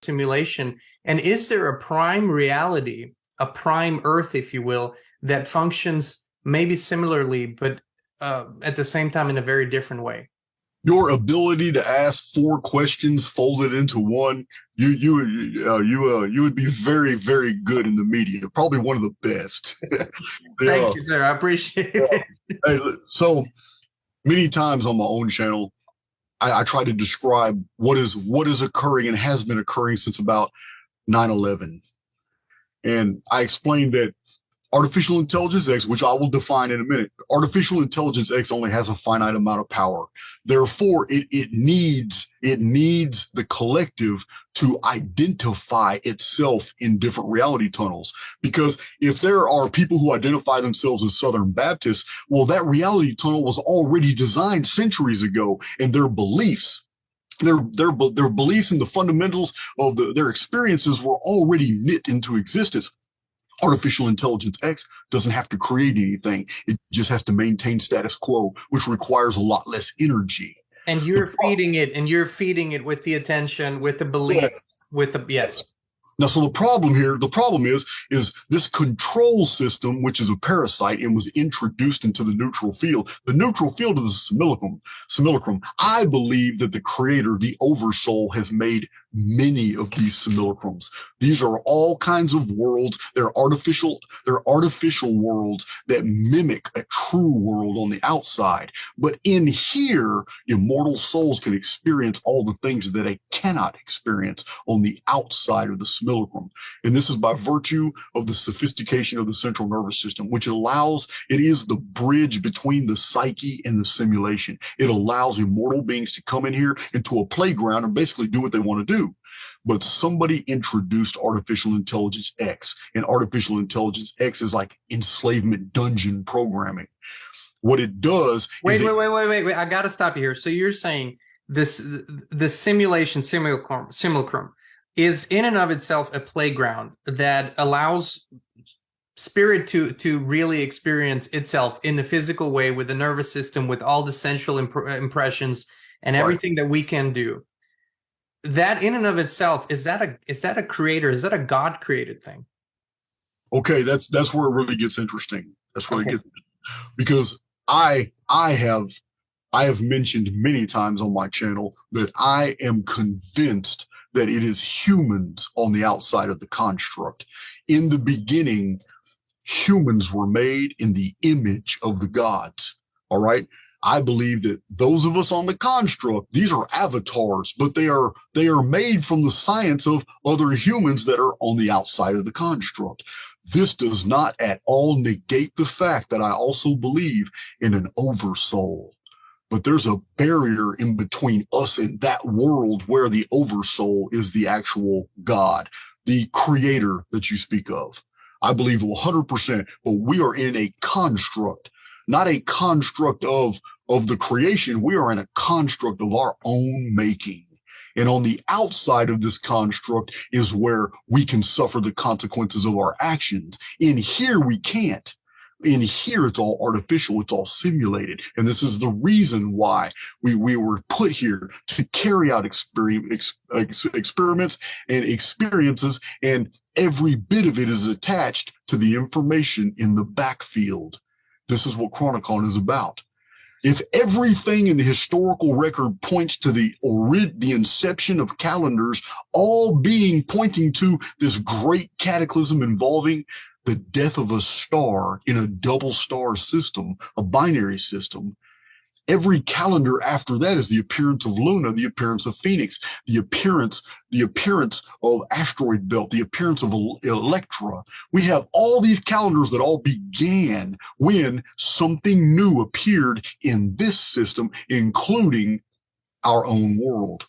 simulation? And is there a prime reality, a prime Earth, if you will, that functions maybe similarly, but at the same time in a very different way? Your ability to ask four questions folded into one, you would be very, very good in the media. Probably one of the best. Thank Yeah. you, sir. I appreciate Yeah. it. Hey, so many times on my own channel, I try to describe what is occurring and has been occurring since about 9/11. And I explained that artificial intelligence X, which I will define in a minute, artificial intelligence X only has a finite amount of power. Therefore, it needs the collective to identify itself in different reality tunnels. Because if there are people who identify themselves as Southern Baptists, well, that reality tunnel was already designed centuries ago, and their beliefs and the fundamentals of their experiences were already knit into existence. Artificial intelligence X doesn't have to create anything. It just has to maintain status quo, which requires a lot less energy. And you're feeding it with the attention, with the belief, Yes. with the yes. Now, so the problem is this control system, which is a parasite and was introduced into the neutral field. The neutral field of the simulacrum. I believe that the creator, the oversoul, has made many of these simulacrums. These are all kinds of worlds. They're artificial worlds that mimic a true world on the outside. But in here, immortal souls can experience all the things that they cannot experience on the outside of the simulacrum. And this is by virtue of the sophistication of the central nervous system, which it is the bridge between the psyche and the simulation. It allows immortal beings to come in here into a playground and basically do what they want to do. But somebody introduced artificial intelligence X, and artificial intelligence X is like enslavement dungeon programming. What it does Wait, is wait. I gotta stop you here. So you're saying the simulacrum is in and of itself a playground that allows spirit to really experience itself in a physical way with the nervous system, with all the central impressions and right. everything that we can do. That in and of itself, is that a creator? Is that a God created thing? Okay, that's where it really gets interesting. That's where it Okay. gets because I have mentioned many times on my channel that I am convinced that it is humans on the outside of the construct. In the beginning, humans were made in the image of the gods. All right. I believe that those of us on the construct, these are avatars, but they are made from the science of other humans that are on the outside of the construct. This does not at all negate the fact that I also believe in an oversoul. But there's a barrier in between us and that world where the oversoul is the actual God, the creator that you speak of. I believe 100%, but we are in a construct, not a construct of the creation. We are in a construct of our own making. And on the outside of this construct is where we can suffer the consequences of our actions. In here, we can't. In here, it's all artificial, it's all simulated. And this is the reason why we were put here to carry out experiments and experiences, and every bit of it is attached to the information in the backfield. This is what Chronicon is about. If everything in the historical record points to the inception of calendars, all being pointing to this great cataclysm involving the death of a star in a double star system, a binary system, every calendar after that is the appearance of Luna, the appearance of Phoenix, the appearance of asteroid belt, the appearance of Electra. We have all these calendars that all began when something new appeared in this system, including our own world,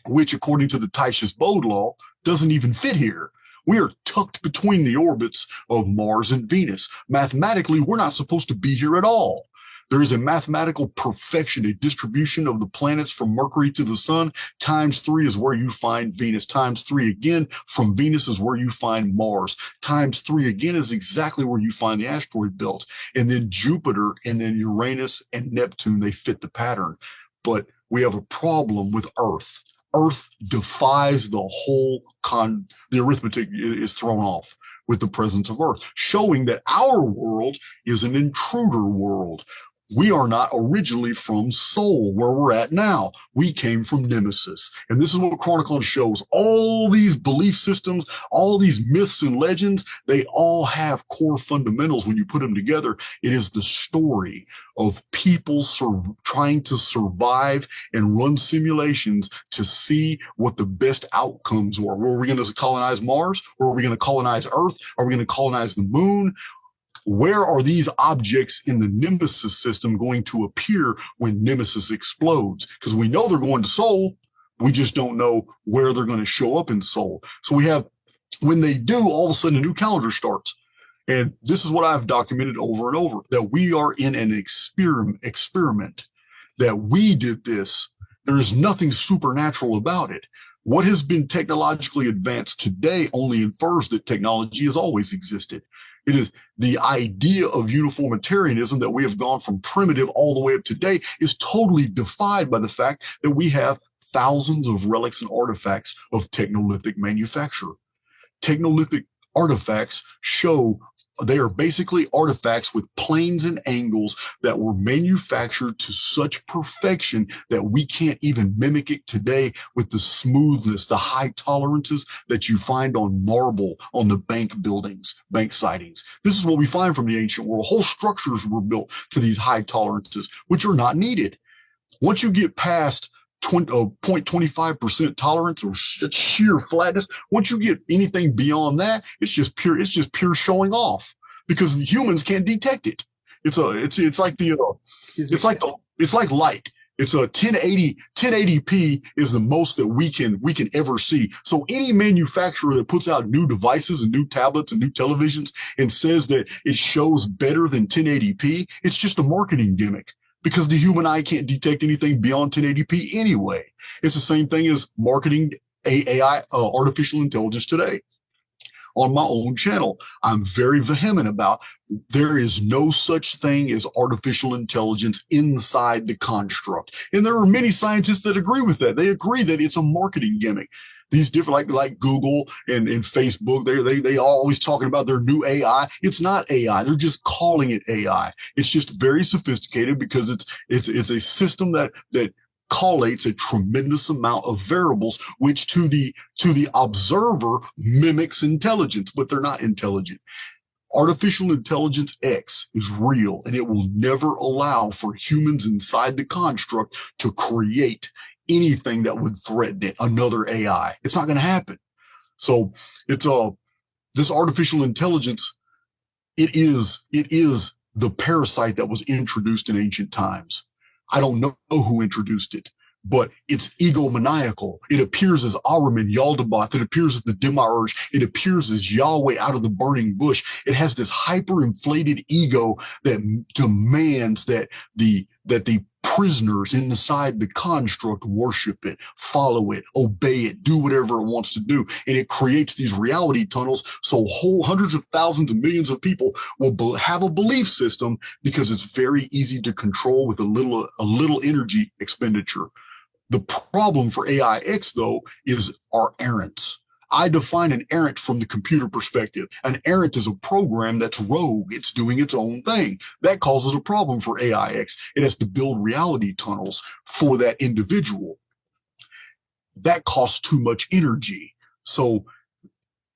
which, according to the Titius-Bode law, doesn't even fit here. We are tucked between the orbits of Mars and Venus. Mathematically, we're not supposed to be here at all. There is a mathematical perfection, a distribution of the planets from Mercury to the sun. Times 3 is where you find Venus. Times 3 again from Venus is where you find Mars. Times 3 again is exactly where you find the asteroid belt. And then Jupiter and then Uranus and Neptune, they fit the pattern. But we have a problem with Earth. Earth defies the arithmetic is thrown off with the presence of Earth, showing that our world is an intruder world. We are not originally from Sol, where we're at now. We came from Nemesis. And this is what Chronicon shows. All these belief systems, all these myths and legends, they all have core fundamentals. When you put them together, it is the story of people trying to survive and run simulations to see what the best outcomes were. Were we going to colonize Mars? Or are we going to colonize Earth? Are we going to colonize the moon? Where are these objects in the Nemesis system going to appear when Nemesis explodes? Because we know they're going to Sol. We just don't know where they're going to show up in Sol. So we have, when they do, all of a sudden a new calendar starts. And this is what I've documented over and over, that we are in an experiment, that we did this. There is nothing supernatural about it. What has been technologically advanced today only infers that technology has always existed. It is the idea of uniformitarianism that we have gone from primitive all the way up to today is totally defied by the fact that we have thousands of relics and artifacts of technolithic manufacture. Technolithic artifacts show they are basically artifacts with planes and angles that were manufactured to such perfection that we can't even mimic it today with the smoothness, the high tolerances that you find on marble on the bank buildings, bank sidings. This is what we find from the ancient world. Whole structures were built to these high tolerances, which are not needed. Once you get past 0.25% tolerance or sheer flatness. Once you get anything beyond that, it's just pure showing off because the humans can't detect it. It's like light. It's a 1080p is the most that we can ever see. So any manufacturer that puts out new devices and new tablets and new televisions and says that it shows better than 1080p, it's just a marketing gimmick, because the human eye can't detect anything beyond 1080p anyway. It's the same thing as marketing AI, artificial intelligence today. On my own channel, I'm very vehement about there is no such thing as artificial intelligence inside the construct. And there are many scientists that agree with that. They agree that it's a marketing gimmick. These different, like Google and Facebook, they always talking about their new AI. It's not AI. They're just calling it AI. It's just very sophisticated because it's a system that collates a tremendous amount of variables, which to the observer mimics intelligence, but they're not intelligent. Artificial intelligence X is real, and it will never allow for humans inside the construct to create anything that would threaten it, another AI. It's not going to happen. So it's this artificial intelligence, it is the parasite that was introduced in ancient times. I don't know who introduced it, but it's egomaniacal. It appears as Ahriman, Yaldabaoth. It appears as the Demiurge. It appears as Yahweh out of the burning bush. It has this hyper-inflated ego that demands that the prisoners inside the construct worship it, follow it, obey it, do whatever it wants to do. And it creates these reality tunnels. So whole hundreds of thousands and millions of people will have a belief system because it's very easy to control with a little energy expenditure. The problem for A.I.X, though, is our errants. I define an errant from the computer perspective. An errant is a program that's rogue. It's doing its own thing. That causes a problem for A.I.X. It has to build reality tunnels for that individual. That costs too much energy. So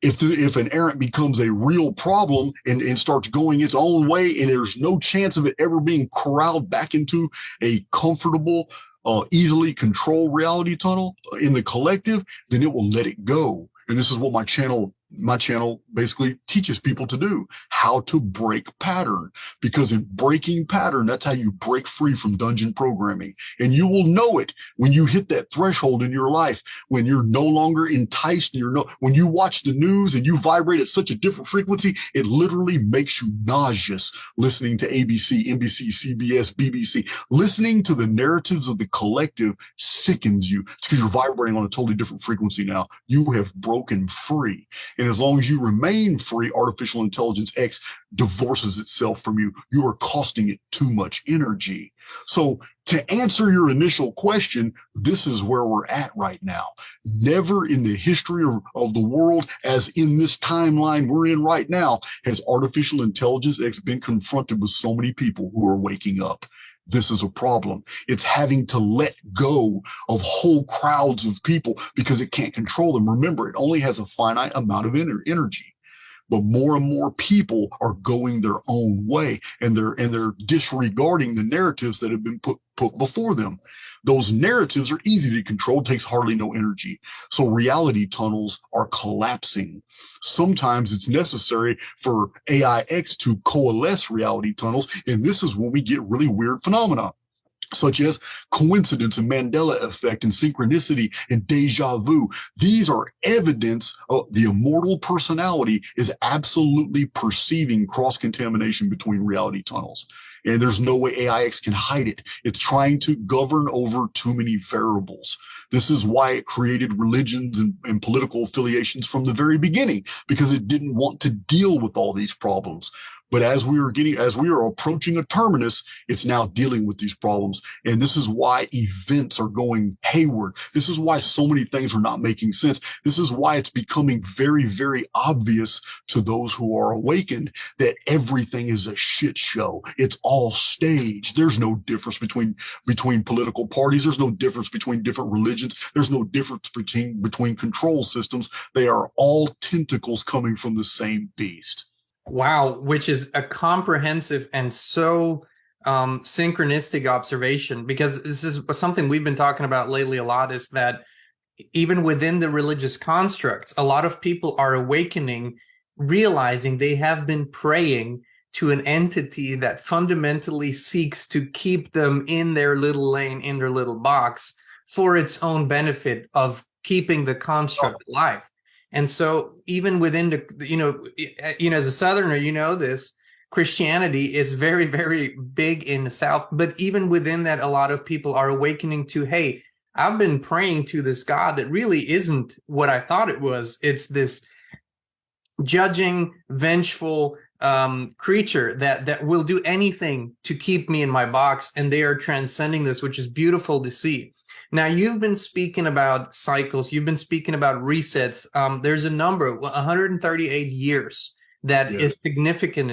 if an errant becomes a real problem and starts going its own way, and there's no chance of it ever being corralled back into a comfortable, easily controlled reality tunnel in the collective, then it will let it go. And this is what my channel basically teaches people to do, how to break pattern. Because in breaking pattern, that's how you break free from dungeon programming. And you will know it when you hit that threshold in your life, when you're no longer enticed, when you watch the news and you vibrate at such a different frequency, it literally makes you nauseous listening to ABC, NBC, CBS, BBC. Listening to the narratives of the collective sickens you. It's because you're vibrating on a totally different frequency now. You have broken free. And And as long as you remain free, artificial intelligence X divorces itself from you. You are costing it too much energy. So to answer your initial question, this is where we're at right now. Never in the history of the world, as in this timeline we're in right now, has artificial intelligence X been confronted with so many people who are waking up. This is a problem. It's having to let go of whole crowds of people because it can't control them. Remember, it only has a finite amount of energy. But more and more people are going their own way, and they're disregarding the narratives that have been put before them. Those narratives are easy to control, takes hardly no energy. So reality tunnels are collapsing. Sometimes it's necessary for A.I.X to coalesce reality tunnels, and this is when we get really weird phenomena, such as coincidence and Mandela effect and synchronicity and deja vu. These are evidence of the immortal personality is absolutely perceiving cross-contamination between reality tunnels. And there's no way A.I.X can hide it. It's trying to govern over too many variables. This is why it created religions and political affiliations from the very beginning, because it didn't want to deal with all these problems. But as we are approaching a terminus, it's now dealing with these problems. And this is why events are going hayward. This is why so many things are not making sense. This is why it's becoming very, very obvious to those who are awakened that everything is a shit show. It's all staged. There's no difference between political parties. There's no difference between different religions. There's no difference between control systems. They are all tentacles coming from the same beast. Wow, which is a comprehensive and so synchronistic observation, because this is something we've been talking about lately a lot, is that even within the religious constructs, a lot of people are awakening, realizing they have been praying to an entity that fundamentally seeks to keep them in their little lane, in their little box, for its own benefit of keeping the construct alive. And so even within the, as a Southerner, this Christianity is very, very big in the South. But even within that, a lot of people are awakening to, hey, I've been praying to this God that really isn't what I thought it was. It's this judging, vengeful creature that will do anything to keep me in my box. And they are transcending this, which is beautiful to see. Now, you've been speaking about cycles. You've been speaking about resets. There's a number, 138 years, that is significant